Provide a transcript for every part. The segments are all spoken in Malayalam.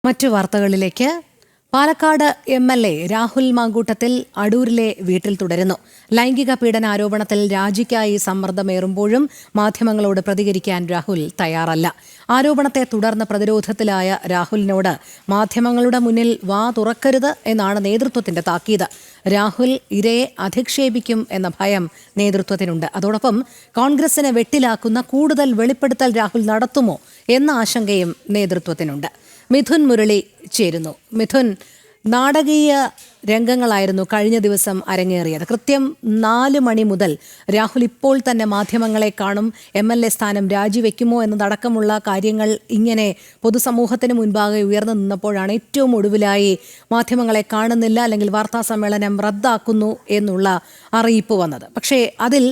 മറ്റു വാർത്തകളിലേക്ക്. പാലക്കാട് MLA രാഹുൽ മാങ്കൂട്ടത്തിൽ അടൂരിലെ വീട്ടിൽ തുടരുന്നു. ലൈംഗിക പീഡന ആരോപണത്തിൽ രാജിക്കായി സമ്മർദ്ദമേറുമ്പോഴും മാധ്യമങ്ങളോട് പ്രതികരിക്കാൻ രാഹുൽ തയ്യാറല്ല. ആരോപണത്തെ തുടർന്ന് പ്രതിരോധത്തിലായ രാഹുലിനോട് മാധ്യമങ്ങളുടെ മുന്നിൽ വാ തുറക്കരുത് എന്നാണ് നേതൃത്വത്തിന്റെ താക്കീത്. രാഹുൽ ഇരയെ അധിക്ഷേപിക്കും എന്ന ഭയം നേതൃത്വത്തിനുണ്ട്. അതോടൊപ്പം കോൺഗ്രസിനെ വെട്ടിലാക്കുന്ന കൂടുതൽ വെളിപ്പെടുത്തൽ രാഹുൽ നടത്തുമോ എന്ന ആശങ്കയും നേതൃത്വത്തിനുണ്ട്. മിഥുൻ മുരളി ചേരുന്നു. മിഥുൻ, നാടകീയ രംഗങ്ങളായിരുന്നു കഴിഞ്ഞ ദിവസം അരങ്ങേറിയത്. കൃത്യം 4 മണി മുതൽ രാഹുൽ ഇപ്പോൾ തന്നെ മാധ്യമങ്ങളെ കാണും, MLA സ്ഥാനം രാജിവെക്കുമോ എന്നതടക്കമുള്ള കാര്യങ്ങൾ ഇങ്ങനെ പൊതുസമൂഹത്തിന് മുൻപാകെ ഉയർന്നു നിന്നപ്പോഴാണ് ഏറ്റവും ഒടുവിലായി മാധ്യമങ്ങളെ കാണുന്നില്ല, അല്ലെങ്കിൽ വാർത്താ സമ്മേളനം റദ്ദാക്കുന്നു എന്നുള്ള അറിയിപ്പ് വന്നത്. പക്ഷേ അതിൽ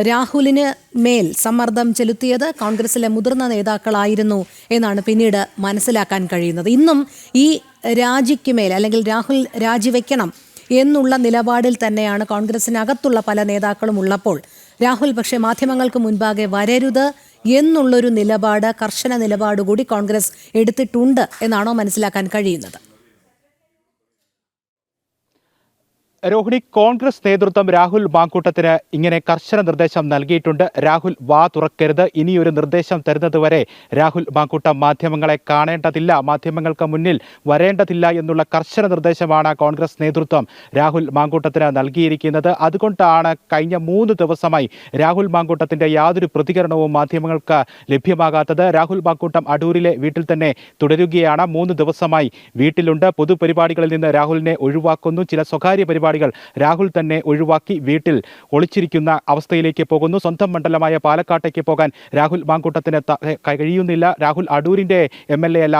രാഹുലിന് മേൽ സമ്മർദ്ദം ചെലുത്തിയത് കോൺഗ്രസിലെ മുതിർന്ന നേതാക്കളായിരുന്നു എന്നാണ് പിന്നീട് മനസ്സിലാക്കാൻ കഴിയുന്നത്. ഇന്നും ഈ രാജിക്ക് മേൽ, അല്ലെങ്കിൽ രാഹുൽ രാജിവെക്കണം എന്നുള്ള നിലപാടിൽ തന്നെയാണ് കോൺഗ്രസിനകത്തുള്ള പല നേതാക്കളും ഉള്ളപ്പോൾ രാഹുൽ പക്ഷേ മാധ്യമങ്ങൾക്ക് മുൻപാകെ വരരുത് എന്നുള്ളൊരു നിലപാട്, കർശന നിലപാടുകൂടി കോൺഗ്രസ് എടുത്തിട്ടുണ്ട് എന്നാണോ മനസ്സിലാക്കാൻ കഴിയുന്നത്? രോഹിണി, കോൺഗ്രസ് നേതൃത്വം രാഹുൽ മാങ്കൂട്ടത്തിന് ഇങ്ങനെ കർശന നിർദ്ദേശം നൽകിയിട്ടുണ്ട്. രാഹുൽ വാ തുറക്കരുത്, ഇനിയൊരു നിർദ്ദേശം തരുന്നതുവരെ രാഹുൽ മാങ്കൂട്ടം മാധ്യമങ്ങളെ കാണേണ്ടതില്ല, മാധ്യമങ്ങൾക്ക് മുന്നിൽ വരേണ്ടതില്ല എന്നുള്ള കർശന നിർദ്ദേശമാണ് കോൺഗ്രസ് നേതൃത്വം രാഹുൽ മാങ്കൂട്ടത്തിന് നൽകിയിരിക്കുന്നത്. അതുകൊണ്ടാണ് കഴിഞ്ഞ 3 ദിവസമായി രാഹുൽ മാങ്കൂട്ടത്തിന്റെ യാതൊരു പ്രതികരണവും മാധ്യമങ്ങൾക്ക് ലഭ്യമാകാത്തത്. രാഹുൽ മാങ്കൂട്ടം അടൂരിലെ വീട്ടിൽ തന്നെ തുടരുകയാണ്. 3 ദിവസമായി വീട്ടിലുണ്ട്. പൊതുപരിപാടികളിൽ നിന്ന് രാഹുലിനെ ഒഴിവാക്കുന്നു. ചില സ്വകാര്യ പരിപാടികൾ രാഹുൽ തന്നെ ഒഴിവാക്കി വീട്ടിൽ ഒളിച്ചിരിക്കുന്ന അവസ്ഥയിലേക്ക് പോകുന്നു. സ്വന്തം മണ്ഡലമായ പാലക്കാട്ടേക്ക് പോകാൻ രാഹുൽ മാങ്കൂട്ടത്തിന് കഴിയുന്നില്ല. രാഹുൽ അടൂരിന്റെ MLA അല്ല,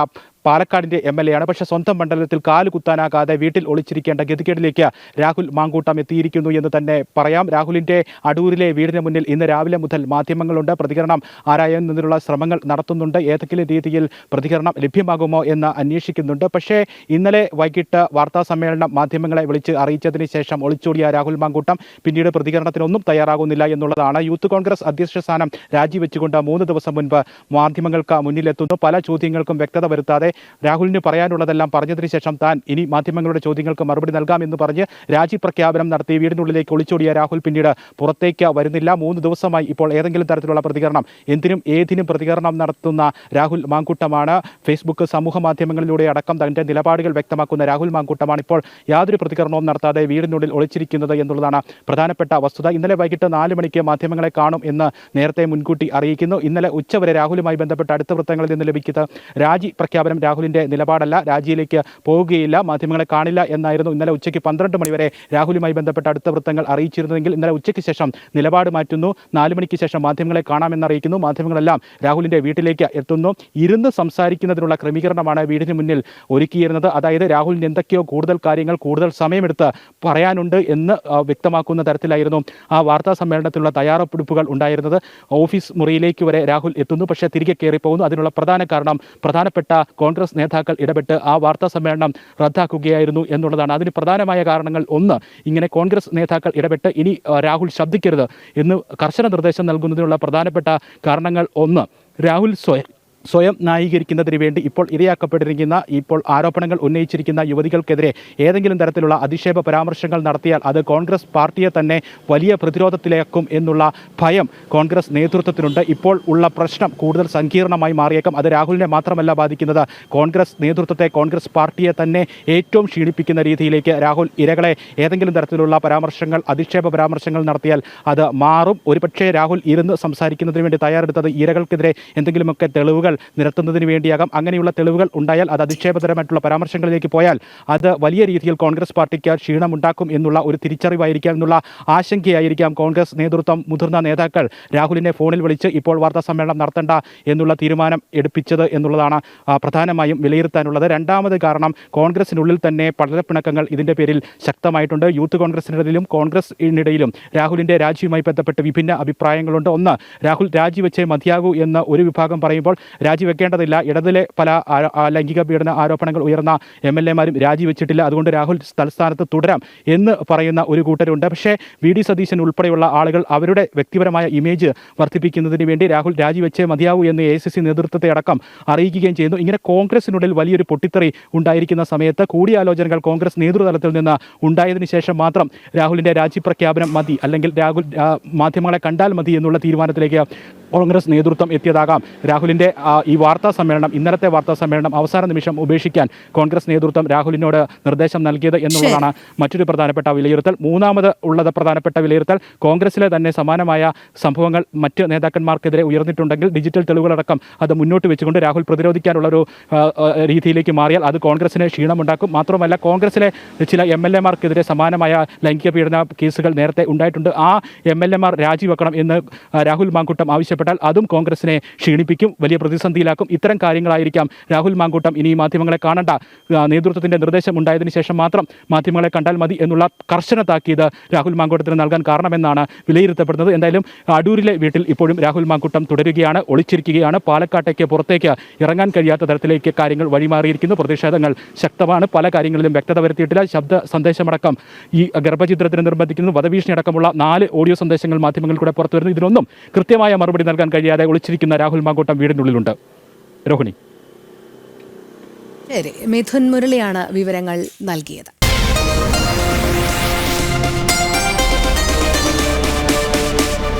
പാലക്കാടിന്റെ MLA ആണ്. പക്ഷേ സ്വന്തം മണ്ഡലത്തിൽ കാല് കുത്താനാകാതെ വീട്ടിൽ ഒളിച്ചിരിക്കേണ്ട ഗതികേടിലേക്ക് രാഹുൽ മാങ്കൂട്ടം എത്തിയിരിക്കുന്നു എന്ന് തന്നെ പറയാം. രാഹുലിന്റെ അടൂരിലെ വീടിന് മുന്നിൽ ഇന്ന് രാവിലെ മുതൽ മാധ്യമങ്ങളുണ്ട്. പ്രതികരണം ആരായുന്നതിനുള്ള ശ്രമങ്ങൾ നടത്തുന്നുണ്ട്. ഏതെങ്കിലും രീതിയിൽ പ്രതികരണം ലഭ്യമാകുമോ എന്ന് അന്വേഷിക്കുന്നുണ്ട്. പക്ഷേ ഇന്നലെ വൈകിട്ട് വാർത്താ സമ്മേളനം മാധ്യമങ്ങളെ വിളിച്ച് അറിയിച്ചതിന് ശേഷം ഒളിച്ചോടിയ രാഹുൽ മാങ്കൂട്ടം പിന്നീട് പ്രതികരണത്തിനൊന്നും തയ്യാറാകുന്നില്ല എന്നുള്ളതാണ്. യൂത്ത് കോൺഗ്രസ് അധ്യക്ഷ സ്ഥാനം രാജിവെച്ചുകൊണ്ട് 3 ദിവസം മുൻപ് മാധ്യമങ്ങൾക്ക് മുന്നിലെത്തുന്നു. പല ചോദ്യങ്ങൾക്കും വ്യക്തത വരുത്താതെ രാഹുലിന് പറയാനുള്ളതെല്ലാം പറഞ്ഞതിന് ശേഷം താൻ ഇനി മാധ്യമങ്ങളുടെ ചോദ്യങ്ങൾക്ക് മറുപടി നൽകാമെന്ന് പറഞ്ഞ് രാജി പ്രഖ്യാപനം നടത്തി വീടിനുള്ളിലേക്ക് ഒളിച്ചോടിയ രാഹുൽ പിന്നീട് പുറത്തേക്ക് വരുന്നില്ല. 3 ദിവസമായി ഇപ്പോൾ ഏതെങ്കിലും തരത്തിലുള്ള പ്രതികരണം, എന്തിനും ഏതിനും പ്രതികരണം നടത്തുന്ന രാഹുൽ മാങ്കൂട്ടമാണ്. ഫേസ്ബുക്ക് സമൂഹ മാധ്യമങ്ങളിലൂടെ അടക്കം തന്റെ നിലപാടുകൾ വ്യക്തമാക്കുന്ന രാഹുൽ മാങ്കൂട്ടമാണ് ഇപ്പോൾ യാതൊരു പ്രതികരണവും നടത്താതെ വീടിനുള്ളിൽ ഒളിച്ചിരിക്കുന്നത് എന്നുള്ളതാണ് പ്രധാനപ്പെട്ട വസ്തുത. ഇന്നലെ വൈകിട്ട് 4 മണിക്ക് മാധ്യമങ്ങളെ കാണും എന്ന് നേരത്തെ മുൻകൂട്ടി അറിയിക്കുന്നു. ഇന്നലെ ഉച്ചവരെ രാഹുലുമായി ബന്ധപ്പെട്ട അടുത്ത വൃത്തങ്ങളിൽ നിന്ന് ലഭിക്കുന്ന രാജി പ്രഖ്യാപനം രാഹുലിന്റെ നിലപാടല്ല, രാജിയിലേക്ക് പോവുകയില്ല, മാധ്യമങ്ങളെ കാണില്ല എന്നായിരുന്നു ഇന്നലെ ഉച്ചയ്ക്ക് 12 മണിവരെ രാഹുലുമായി ബന്ധപ്പെട്ട അടുത്ത വൃത്തങ്ങൾ അറിയിച്ചിരുന്നെങ്കിൽ ഇന്നലെ ഉച്ചയ്ക്ക് ശേഷം നിലപാട് മാറ്റുന്നു. 4 മണിക്ക് ശേഷം മാധ്യമങ്ങളെ കാണാമെന്ന് അറിയിക്കുന്നു. മാധ്യമങ്ങളെല്ലാം രാഹുലിന്റെ വീട്ടിലേക്ക് എത്തുന്നു. ഇരുന്ന് സംസാരിക്കുന്നതിനുള്ള ക്രമീകരണമാണ് വീടിന് മുന്നിൽ ഒരുക്കിയിരുന്നത്. അതായത് രാഹുലിന് എന്തൊക്കെയോ കൂടുതൽ കാര്യങ്ങൾ കൂടുതൽ സമയമെടുത്ത് പറയാനുണ്ട് എന്ന് വ്യക്തമാക്കുന്ന തരത്തിലായിരുന്നു ആ വാർത്താ സമ്മേളനത്തിലുള്ള തയ്യാറെടുപ്പുകൾ ഉണ്ടായിരുന്നത്. ഓഫീസ് മുറിയിലേക്ക് വരെ രാഹുൽ എത്തുന്നു, പക്ഷേ തിരികെ കയറിപ്പോകുന്നു. അതിനുള്ള പ്രധാന കാരണം പ്രധാനപ്പെട്ട കോൺഗ്രസ് നേതാക്കൾ ഇടപെട്ട് ആ വാർത്താ സമ്മേളനം റദ്ദാക്കുകയായിരുന്നു എന്നുള്ളതാണ്. അതിന് പ്രധാനമായ കാരണങ്ങൾ ഒന്ന്, ഇങ്ങനെ കോൺഗ്രസ് നേതാക്കൾ ഇടപെട്ട് ഇനി രാഹുൽ ശബ്ദിക്കരുത് എന്ന് കർശന നിർദ്ദേശം നൽകുന്നതിനുള്ള പ്രധാനപ്പെട്ട കാരണങ്ങൾ ഒന്ന്, രാഹുൽ സ്വയം ന്യായീകരിക്കുന്നതിന് വേണ്ടി ഇപ്പോൾ ഇരയാക്കപ്പെട്ടിരിക്കുന്ന, ഇപ്പോൾ ആരോപണങ്ങൾ ഉന്നയിച്ചിരിക്കുന്ന യുവതികൾക്കെതിരെ ഏതെങ്കിലും തരത്തിലുള്ള അധിക്ഷേപ പരാമർശങ്ങൾ നടത്തിയാൽ അത് കോൺഗ്രസ് പാർട്ടിയെ തന്നെ വലിയ പ്രതിരോധത്തിലേക്കും എന്നുള്ള ഭയം കോൺഗ്രസ് നേതൃത്വത്തിനുണ്ട്. ഇപ്പോൾ ഉള്ള പ്രശ്നം കൂടുതൽ സങ്കീർണമായി മാറിയേക്കാം. അത് രാഹുലിനെ മാത്രമല്ല ബാധിക്കുന്നത്, കോൺഗ്രസ് നേതൃത്വത്തെ, കോൺഗ്രസ് പാർട്ടിയെ തന്നെ ഏറ്റവും ക്ഷീണിപ്പിക്കുന്ന രീതിയിലേക്ക് രാഹുൽ ഇരകളെ ഏതെങ്കിലും തരത്തിലുള്ള പരാമർശങ്ങൾ, അധിക്ഷേപ പരാമർശങ്ങൾ നടത്തിയാൽ അത് മാറും. ഒരുപക്ഷേ രാഹുൽ ഇരുന്ന് സംസാരിക്കുന്നതിന് വേണ്ടി തയ്യാറെടുത്തത് ഇരകൾക്കെതിരെ എന്തെങ്കിലുമൊക്കെ തെളിവുകൾ നിരത്തുന്നതിന് വേണ്ടിയാകാം. അങ്ങനെയുള്ള തെളിവുകൾ ഉണ്ടായാൽ, അത് അധിക്ഷേപകരമായിട്ടുള്ള പരാമർശങ്ങളിലേക്ക് പോയാൽ അത് വലിയ രീതിയിൽ കോൺഗ്രസ് പാർട്ടിക്ക് ക്ഷീണമുണ്ടാക്കും എന്നുള്ള ഒരു തിരിച്ചറിവായിരിക്കാം, എന്നുള്ള ആശങ്കയായിരിക്കാം കോൺഗ്രസ് നേതൃത്വം, മുതിർന്ന നേതാക്കൾ രാഹുലിനെ ഫോണിൽ വിളിച്ച് ഇപ്പോൾ വാർത്താ സമ്മേളനം നടത്തേണ്ട എന്നുള്ള തീരുമാനം എടുപ്പിച്ചത് എന്നുള്ളതാണ് പ്രധാനമായും വിലയിരുത്താനുള്ളത്. രണ്ടാമത് കാരണം, കോൺഗ്രസിനുള്ളിൽ തന്നെ പടലപ്പിണക്കങ്ങൾ ഇതിൻ്റെ പേരിൽ ശക്തമായിട്ടുണ്ട്. യൂത്ത് കോൺഗ്രസിനിടയിലും കോൺഗ്രസിനിടയിലും രാഹുലിൻ്റെ രാജിയുമായി ബന്ധപ്പെട്ട് വിഭിന്ന അഭിപ്രായങ്ങളുണ്ട്. ഒന്ന്, രാഹുൽ രാജിവെച്ചേ മതിയാകൂ എന്ന് ഒരു വിഭാഗം പറയുമ്പോൾ രാജിവെക്കേണ്ടതില്ല. ഇടതിലെ പല ലൈംഗിക പീഡന ആരോപണങ്ങൾ ഉയർന്ന MLA-മാരും രാജിവെച്ചിട്ടില്ല. അതുകൊണ്ട് രാഹുൽ തൽസ്ഥാനത്ത് തുടരാം എന്ന് പറയുന്ന ഒരു കൂട്ടരുണ്ട്. പക്ഷേ VD സതീശൻ ഉൾപ്പെടെയുള്ള ആളുകൾ അവരുടെ വ്യക്തിപരമായ ഇമേജ് വർദ്ധിപ്പിക്കുന്നതിന് വേണ്ടി രാഹുൽ രാജിവെച്ചേ മതിയാവൂ എന്ന് AICC നേതൃത്വത്തെ അടക്കം അറിയിക്കുകയും ചെയ്യുന്നു. ഇങ്ങനെ കോൺഗ്രസിനുള്ളിൽ വലിയൊരു പൊട്ടിത്തെറി ഉണ്ടായിരിക്കുന്ന സമയത്ത് കൂടിയാലോചനകൾ കോൺഗ്രസ് നേതൃതലത്തിൽ നിന്ന് ഉണ്ടായതിനു ശേഷം മാത്രം രാഹുലിൻ്റെ രാജിപ്രഖ്യാപനം മതി, അല്ലെങ്കിൽ രാഹുൽ മാധ്യമങ്ങളെ കണ്ടാൽ മതി എന്നുള്ള തീരുമാനത്തിലേക്ക് കോൺഗ്രസ് നേതൃത്വം എത്തിയതാകാം. രാഹുലിൻ്റെ ഈ വാർത്താ സമ്മേളനം, ഇന്നലത്തെ വാർത്താ സമ്മേളനം അവസാന നിമിഷം ഉപേക്ഷിക്കാൻ കോൺഗ്രസ് നേതൃത്വം രാഹുലിനോട് നിർദ്ദേശം നൽകിയത് എന്നുള്ളതാണ് മറ്റൊരു പ്രധാനപ്പെട്ട വിലയിരുത്തൽ. മൂന്നാമത് ഉള്ളത് പ്രധാനപ്പെട്ട വിലയിരുത്തൽ, കോൺഗ്രസിലെ തന്നെ സമാനമായ സംഭവങ്ങൾ മറ്റ് നേതാക്കന്മാർക്കെതിരെ ഉയർന്നിട്ടുണ്ടെങ്കിൽ ഡിജിറ്റൽ തെളിവുകളടക്കം അത് മുന്നോട്ട് വെച്ചുകൊണ്ട് രാഹുൽ പ്രതിരോധിക്കാനുള്ളൊരു രീതിയിലേക്ക് മാറിയാൽ അത് കോൺഗ്രസിന് ക്ഷീണമുണ്ടാക്കും. മാത്രമല്ല, കോൺഗ്രസിലെ ചില MLA-മാർക്കെതിരെ സമാനമായ ലൈംഗിക പീഡന കേസുകൾ നേരത്തെ ഉണ്ടായിട്ടുണ്ട്. ആ MLA-മാർ രാജിവെക്കണം എന്ന് രാഹുൽ മാങ്കൂട്ടം ആവശ്യപ്പെട്ടാൽ അതും കോൺഗ്രസിനെ ക്ഷീണിപ്പിക്കും, വലിയ പ്രതിസന്ധിയിലാക്കും. ഇത്തരം കാര്യങ്ങളായിരിക്കാം രാഹുൽ മാങ്കൂട്ടം ഇനി മാധ്യമങ്ങളെ കാണണ്ട, നേതൃത്വത്തിൻ്റെ നിർദ്ദേശം ഉണ്ടായതിനു ശേഷം മാത്രം മാധ്യമങ്ങളെ കണ്ടാൽ മതി എന്നുള്ള കർശന താക്കീത് രാഹുൽ മാങ്കൂട്ടത്തിന് നൽകാൻ കാരണമെന്നാണ് വിലയിരുത്തപ്പെടുന്നത്. എന്തായാലും അടൂരിലെ വീട്ടിൽ ഇപ്പോഴും രാഹുൽ മാങ്കൂട്ടം തുടരുകയാണ്, ഒളിച്ചിരിക്കുകയാണ്. പാലക്കാട്ടേക്ക് പുറത്തേക്ക് ഇറങ്ങാൻ കഴിയാത്ത തരത്തിലേക്ക് കാര്യങ്ങൾ വഴിമാറിയിരിക്കുന്നു. പ്രതിഷേധങ്ങൾ ശക്തമാണ്. പല കാര്യങ്ങളിലും വ്യക്തത വരുത്തിയിട്ടില്ല. ശബ്ദ സന്ദേശമടക്കം ഈ ഗർഭചിത്രത്തിന് നിർബന്ധിക്കുന്നു, വധഭീഷണി അടക്കമുള്ള 4 ഓഡിയോ സന്ദേശങ്ങൾ മാധ്യമങ്ങളിലൂടെ പുറത്തു വരുന്നു. ഇതിനൊന്നും കൃത്യമായ മറുപടി നൽകാൻ കഴിയാതെ ഒളിച്ചിരിക്കുന്ന രാഹുൽ മാങ്കൂട്ടം വീടിനുള്ളിലുണ്ട്. രോഹിണി. ശരി, മിഥുൻ മുരളിയാണ് വിവരങ്ങൾ നൽകിയത്.